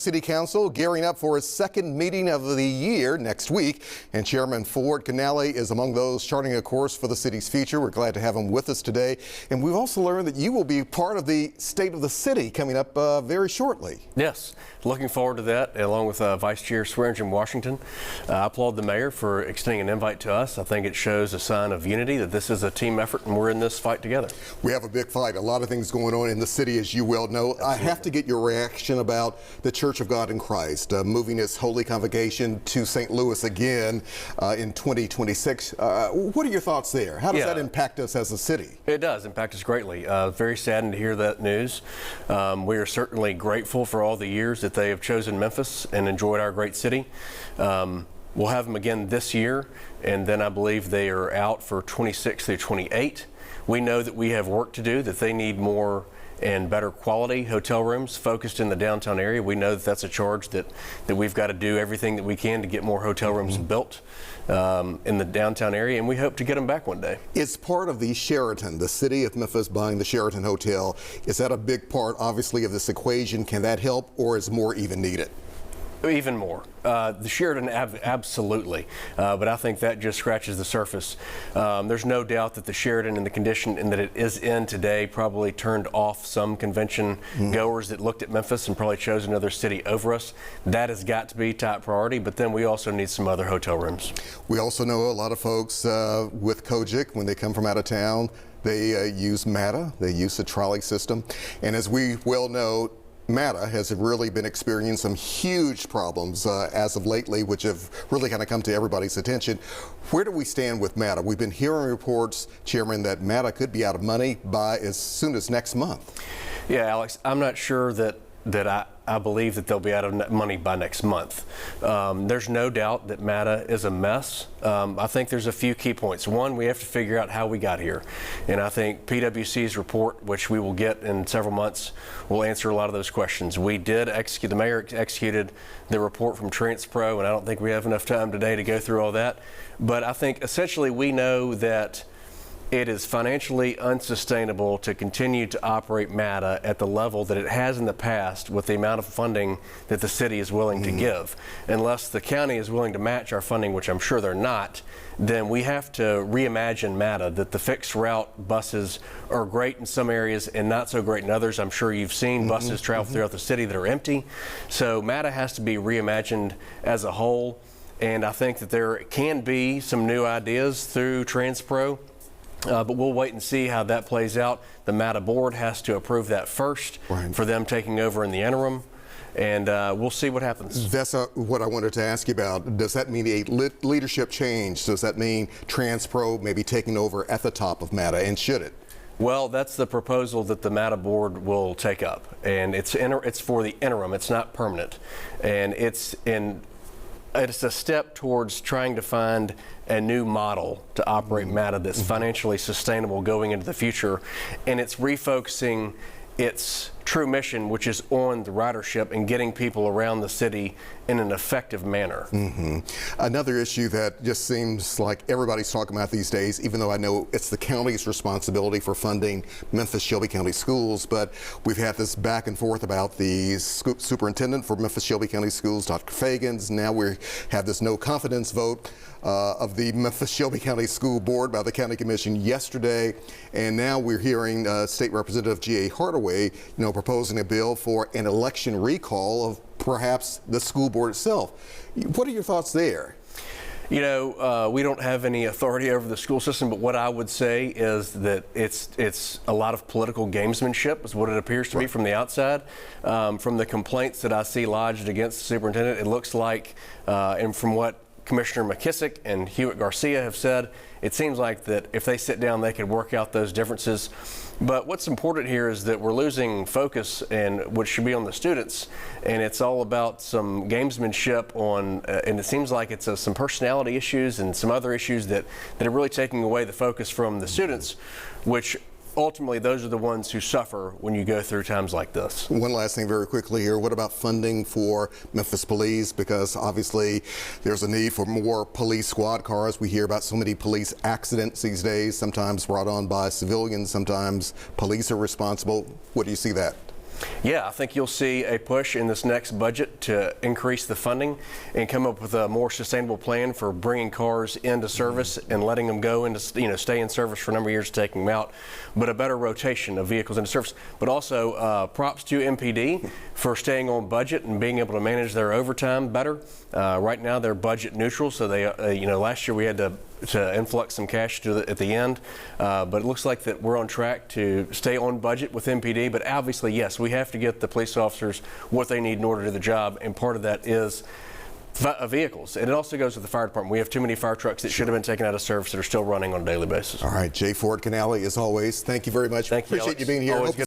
City Council gearing up for its second meeting of the year next week, and Chairman Ford Canale is among those charting a course for the city's future. We're glad to have him with us today, and we've also learned that you will be part of the State of the City coming up very shortly. Yes, looking forward to that, along with Vice Chair Swearingen Washington. I applaud the mayor for extending an invite to us. I think it shows a sign of unity, that this is a team effort and we're in this fight together. We have a big fight, a lot of things going on in the city, as you well know. Absolutely. I have to get your reaction about the Church of God in Christ moving its holy convocation to St. Louis again in 2026. What are your thoughts there? How does that impact us as a city? It does impact us greatly. Very saddened to hear that news. We are certainly grateful for all the years that they have chosen Memphis and enjoyed our great city. We'll have them again this year, and then I believe they are out for 26 through 28. We know that we have work to do, that they need more and better quality hotel rooms focused in the downtown area. We know that that's a charge that we've got to do everything that we can to get more hotel rooms built in the downtown area, and we hope to get them back one day. It's part of the Sheraton, the city of Memphis buying the Sheraton Hotel. Is that a big part, obviously, of this equation? Can that help, or is more even needed? Even more. The Sheraton, absolutely. But I think that just scratches the surface. There's no doubt that the Sheraton and the condition and that it is in today probably turned off some convention goers that looked at Memphis and probably chose another city over us. That has got to be top priority, but then we also need some other hotel rooms. We also know a lot of folks with Kojic, when they come from out of town, they use MATA, they use the trolley system. And as we well know, MATA has really been experiencing some huge problems as of lately, which have really kind of come to everybody's attention. Where do we stand with MATA? We've been hearing reports, Chairman, that MATA could be out of money by as soon as next month. Yeah, Alex, I'm not sure that I believe that they'll be out of money by next month. There's no doubt that MATA is a mess. I think there's a few key points. One, we have to figure out how we got here. And I think PwC's report, which we will get in several months, will answer a lot of those questions. We did execute, the mayor executed the report from TransPro, and I don't think we have enough time today to go through all that. But I think essentially we know that it is financially unsustainable to continue to operate MATA at the level that it has in the past with the amount of funding that the city is willing to give. Unless the county is willing to match our funding, which I'm sure they're not, then we have to reimagine MATA, that the fixed route buses are great in some areas and not so great in others. I'm sure you've seen buses travel throughout the city that are empty. So MATA has to be reimagined as a whole, and I think that there can be some new ideas through TransPro. But we'll wait and see how that plays out. The MATA board has to approve that first for them taking over in the interim, and we'll see what happens. That's what I wanted to ask you about. Does that mean a leadership change? Does that mean TransPro maybe taking over at the top of MATA, and should it? Well, that's the proposal that the MATA board will take up, and it's for the interim. It's not permanent, and it's a step towards trying to find a new model to operate MATA that's financially sustainable going into the future, and it's refocusing its true mission, which is on the ridership and getting people around the city in an effective manner. Another issue that just seems like everybody's talking about these days, even though I know it's the county's responsibility for funding Memphis-Shelby County Schools, but we've had this back and forth about the superintendent for Memphis-Shelby County Schools, Dr. Fagans. Now we have this no confidence vote of the Memphis-Shelby County School Board by the County Commission yesterday, and now we're hearing State Representative G.A. Hardaway, proposing a bill for an election recall of perhaps the school board itself. What are your thoughts there? We don't have any authority over the school system, but what I would say is that it's a lot of political gamesmanship is what it appears to be from the outside. From the complaints that I see lodged against the superintendent, it looks like, and from what Commissioner McKissick and Hewitt Garcia have said, it seems like that if they sit down, they could work out those differences. But what's important here is that we're losing focus and what should be on the students, and it's all about some gamesmanship on, and it seems like it's some personality issues and some other issues that are really taking away the focus from the students, which ultimately those are the ones who suffer when you go through times like this. One last thing very quickly here. What about funding for Memphis Police? Because obviously there's a need for more police squad cars. We hear about so many police accidents these days, sometimes brought on by civilians, sometimes police are responsible. What do you see that? Yeah, I think you'll see a push in this next budget to increase the funding and come up with a more sustainable plan for bringing cars into service and letting them go into, stay in service for a number of years, taking them out, but a better rotation of vehicles into service. But also props to MPD for staying on budget and being able to manage their overtime better. Right now they're budget neutral, so they, last year we had to influx some cash at the end, but it looks like that we're on track to stay on budget with MPD. But obviously, yes, we have to get the police officers what they need in order to do the job, and part of that is vehicles. And it also goes with the fire department. We have too many fire trucks that should have been taken out of service that are still running on a daily basis. All right, Jay Ford Canale, as always, thank you very much. Thank you, Appreciate Alex. you being here. Always Hope good.